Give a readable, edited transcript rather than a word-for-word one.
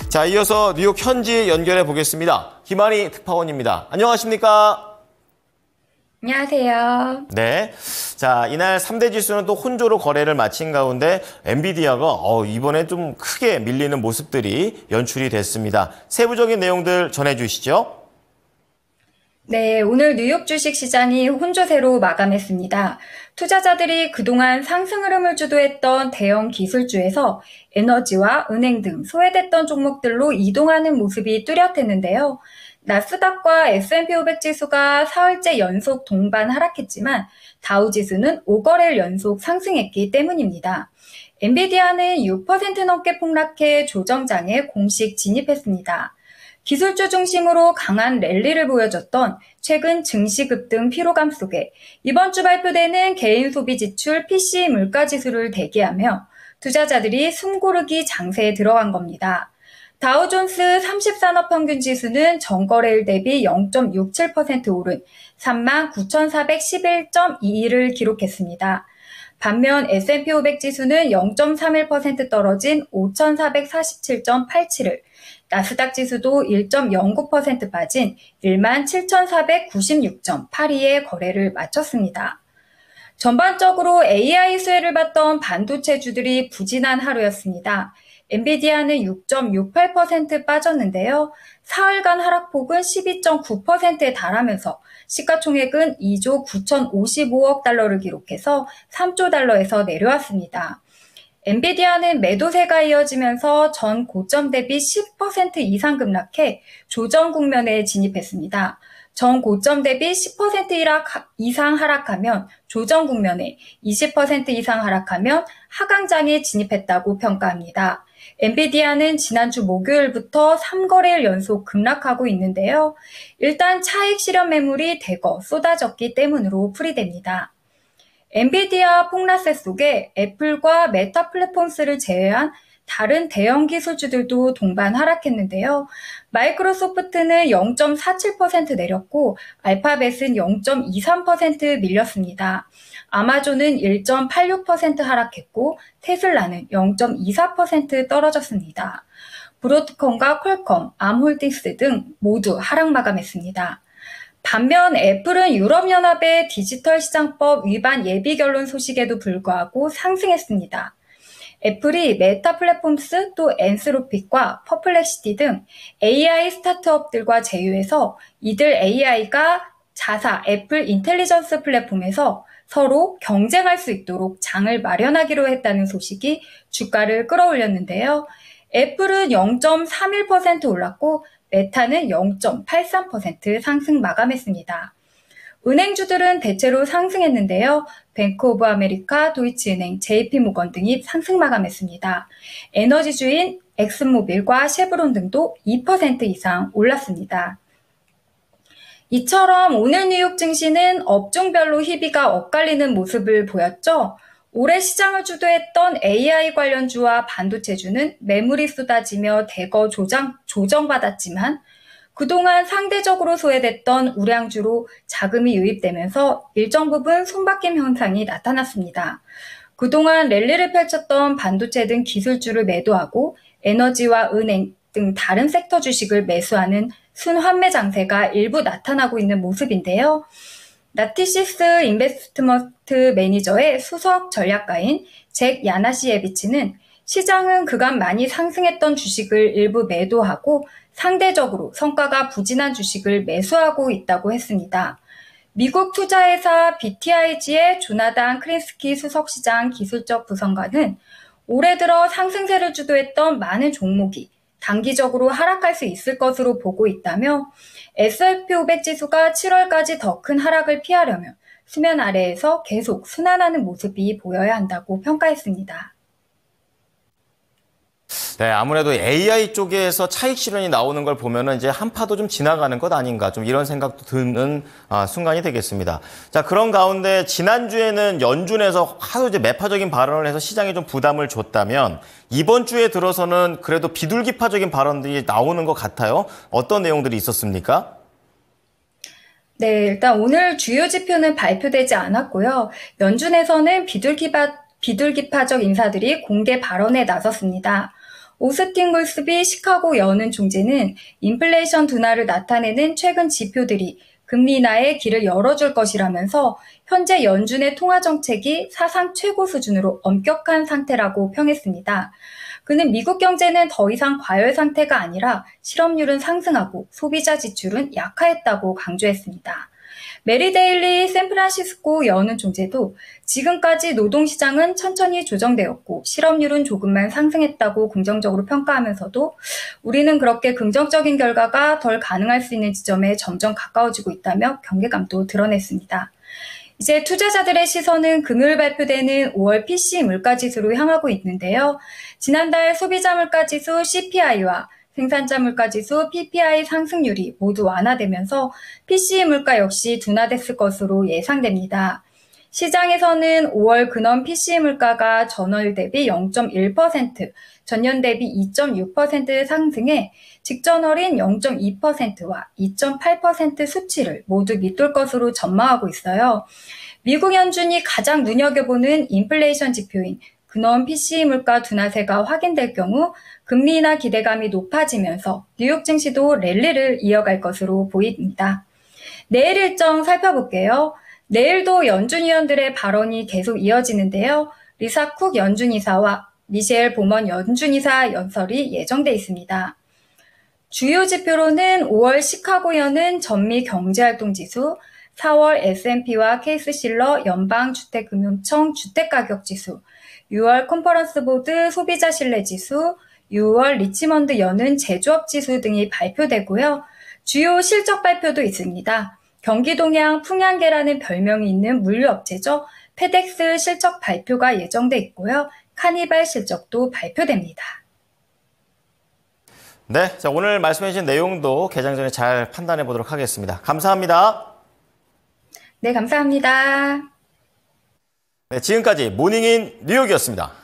자, 이어서 뉴욕 현지 연결해 보겠습니다. 김한희 특파원입니다. 안녕하십니까? 안녕하세요. 네. 자, 이날 3대 지수는 또 혼조로 거래를 마친 가운데 엔비디아가 이번에 좀 크게 밀리는 모습들이 연출이 됐습니다. 세부적인 내용들 전해주시죠. 네, 오늘 뉴욕 주식시장이 혼조세로 마감했습니다. 투자자들이 그동안 상승 흐름을 주도했던 대형 기술주에서 에너지와 은행 등 소외됐던 종목들로 이동하는 모습이 뚜렷했는데요. 나스닥과 S&P 500 지수가 사흘째 연속 동반 하락했지만 다우지수는 5거래일 연속 상승했기 때문입니다. 엔비디아는 6% 넘게 폭락해 조정장에 공식 진입했습니다. 기술주 중심으로 강한 랠리를 보여줬던 최근 증시 급등 피로감 속에 이번 주 발표되는 개인 소비 지출 PCE 물가지수를 대기하며 투자자들이 숨고르기 장세에 들어간 겁니다. 다우존스 30산업평균지수는 전거래일 대비 0.67% 오른 39,411.22를 기록했습니다. 반면 S&P 500 지수는 0.31% 떨어진 5,447.87을, 나스닥 지수도 1.09% 빠진 17,496.82의 거래를 마쳤습니다. 전반적으로 AI 수혜를 받던 반도체주들이 부진한 하루였습니다. 엔비디아는 6.68% 빠졌는데요. 사흘간 하락폭은 12.9%에 달하면서 시가총액은 2조 9,055억 달러를 기록해서 3조 달러에서 내려왔습니다. 엔비디아는 매도세가 이어지면서 전 고점 대비 10% 이상 급락해 조정 국면에 진입했습니다. 전 고점 대비 10% 이상 하락하면 조정 국면에, 20% 이상 하락하면 하강장에 진입했다고 평가합니다. 엔비디아는 지난주 목요일부터 3거래일 연속 급락하고 있는데요. 일단 차익 실현 매물이 대거 쏟아졌기 때문으로 풀이됩니다. 엔비디아 폭락세 속에 애플과 메타 플랫폼스를 제외한 다른 대형 기술주들도 동반 하락했는데요. 마이크로소프트는 0.47% 내렸고 알파벳은 0.23% 밀렸습니다. 아마존은 1.86% 하락했고 테슬라는 0.24% 떨어졌습니다. 브로드컴과 퀄컴, 암홀딩스 등 모두 하락 마감했습니다. 반면 애플은 유럽연합의 디지털 시장법 위반 예비 결론 소식에도 불구하고 상승했습니다. 애플이 메타 플랫폼스 또 엔스로픽과 퍼플렉시티 등 AI 스타트업들과 제휴해서 이들 AI가 자사 애플 인텔리전스 플랫폼에서 서로 경쟁할 수 있도록 장을 마련하기로 했다는 소식이 주가를 끌어올렸는데요. 애플은 0.31% 올랐고 메타는 0.83% 상승 마감했습니다. 은행주들은 대체로 상승했는데요. 뱅크 오브 아메리카, 도이치은행, JP모건 등이 상승 마감했습니다. 에너지주인 엑슨모빌과 쉐브론 등도 2% 이상 올랐습니다. 이처럼 오늘 뉴욕 증시는 업종별로 희비가 엇갈리는 모습을 보였죠. 올해 시장을 주도했던 AI 관련주와 반도체주는 매물이 쏟아지며 대거 조정받았지만 그동안 상대적으로 소외됐던 우량주로 자금이 유입되면서 일정 부분 손바뀜 현상이 나타났습니다. 그동안 랠리를 펼쳤던 반도체 등 기술주를 매도하고 에너지와 은행 등 다른 섹터 주식을 매수하는 순환매 장세가 일부 나타나고 있는 모습인데요. 나티시스 인베스트먼트 매니저의 수석 전략가인 잭 야나시에비치는 시장은 그간 많이 상승했던 주식을 일부 매도하고 상대적으로 성과가 부진한 주식을 매수하고 있다고 했습니다. 미국 투자회사 BTIG의 조나단 크린스키 수석시장 기술적 부성관은 올해 들어 상승세를 주도했던 많은 종목이 단기적으로 하락할 수 있을 것으로 보고 있다며 S&P 500 지수가 7월까지 더 큰 하락을 피하려면 수면 아래에서 계속 순환하는 모습이 보여야 한다고 평가했습니다. 네, 아무래도 AI 쪽에서 차익 실현이 나오는 걸 보면은 이제 한파도 좀 지나가는 것 아닌가, 좀 이런 생각도 드는 순간이 되겠습니다. 자, 그런 가운데 지난주에는 연준에서 하도 이제 매파적인 발언을 해서 시장에 좀 부담을 줬다면 이번 주에 들어서는 그래도 비둘기파적인 발언들이 나오는 것 같아요. 어떤 내용들이 있었습니까? 네, 일단 오늘 주요 지표는 발표되지 않았고요. 연준에서는 비둘기파적 인사들이 공개 발언에 나섰습니다. 오스틴 골스비 시카고 여는 총재는 인플레이션 둔화를 나타내는 최근 지표들이 금리 인하의 길을 열어줄 것이라면서 현재 연준의 통화 정책이 사상 최고 수준으로 엄격한 상태라고 평했습니다. 그는 미국 경제는 더 이상 과열 상태가 아니라 실업률은 상승하고 소비자 지출은 약화했다고 강조했습니다. 메리 데일리 샌프란시스코 여는 총재도 지금까지 노동시장은 천천히 조정되었고 실업률은 조금만 상승했다고 긍정적으로 평가하면서도 우리는 그렇게 긍정적인 결과가 덜 가능할 수 있는 지점에 점점 가까워지고 있다며 경계감도 드러냈습니다. 이제 투자자들의 시선은 금요일 발표되는 5월 PCE 물가지수로 향하고 있는데요. 지난달 소비자 물가지수 CPI와 생산자 물가지수 PPI 상승률이 모두 완화되면서 PCE 물가 역시 둔화됐을 것으로 예상됩니다. 시장에서는 5월 근원 PCE 물가가 전월 대비 0.1%, 전년 대비 2.6% 상승해 직전월인 0.2%와 2.8% 수치를 모두 밑돌 것으로 전망하고 있어요. 미국 연준이 가장 눈여겨보는 인플레이션 지표인 근원 PCE 물가 둔화세가 확인될 경우 금리 인하 기대감이 높아지면서 뉴욕 증시도 랠리를 이어갈 것으로 보입니다. 내일 일정 살펴볼게요. 내일도 연준 위원들의 발언이 계속 이어지는데요. 리사 쿡 연준이사와 미셸 보먼 연준이사 연설이 예정돼 있습니다. 주요 지표로는 5월 시카고연은 전미 경제활동지수, 4월 S&P와 케이스실러 연방주택금융청 주택가격지수, 6월 컨퍼런스 보드 소비자 신뢰지수, 6월 리치먼드 연은 제조업지수 등이 발표되고요. 주요 실적 발표도 있습니다. 경기동양 풍양계라는 별명이 있는 물류업체죠. 페덱스 실적 발표가 예정돼 있고요. 카니발 실적도 발표됩니다. 네, 자, 오늘 말씀해 주신 내용도 개장 전에 잘 판단해 보도록 하겠습니다. 감사합니다. 네, 감사합니다. 네, 지금까지 모닝인 뉴욕이었습니다.